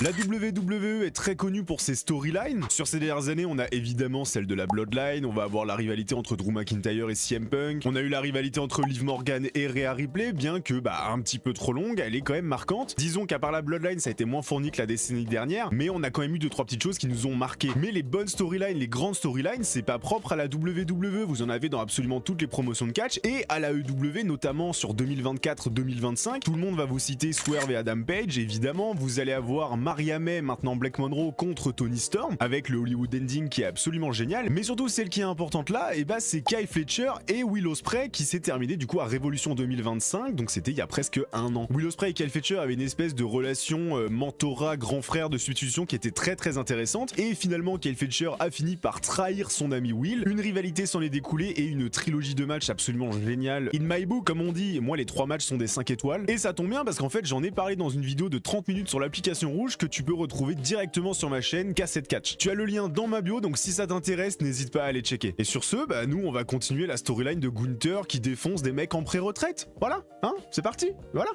La WWE est très connue pour ses storylines. Sur ces dernières années, on a évidemment celle de la Bloodline, on va avoir la rivalité entre Drew McIntyre et CM Punk, on a eu la rivalité entre Liv Morgan et Rhea Ripley, bien que un petit peu trop longue, elle est quand même marquante. Disons qu'à part la Bloodline, ça a été moins fourni que la décennie dernière, mais on a quand même eu 2-3 petites choses qui nous ont marqué. Mais les bonnes storylines, les grandes storylines, c'est pas propre à la WWE, vous en avez dans absolument toutes les promotions de catch, et à la EW, notamment sur 2024-2025, tout le monde va vous citer Swerve et Adam Page, évidemment, vous allez avoir Maria May, maintenant Black Monroe, contre Toni Storm, avec le Hollywood Ending qui est absolument génial, mais surtout celle qui est importante là, c'est Kyle Fletcher et Will Ospreay qui s'est terminé du coup à Révolution 2025, donc c'était il y a presque un an. Will Ospreay et Kyle Fletcher avaient une espèce de relation mentorat grand frère de substitution qui était très intéressante, et finalement Kyle Fletcher a fini par trahir son ami Will, une rivalité s'en est découlée et une trilogie de matchs absolument géniale. In my book, comme on dit, moi les 3 matchs sont des 5 étoiles, et ça tombe bien parce qu'en fait j'en ai parlé dans une vidéo de 30 minutes sur l'application rouge que tu peux retrouver directement sur ma chaîne Cassette Catch. Tu as le lien dans ma bio, donc si ça t'intéresse, n'hésite pas à aller checker. Et sur ce, nous on va continuer la storyline de Gunther qui défonce des mecs en pré-retraite. Voilà, hein, c'est parti, voilà.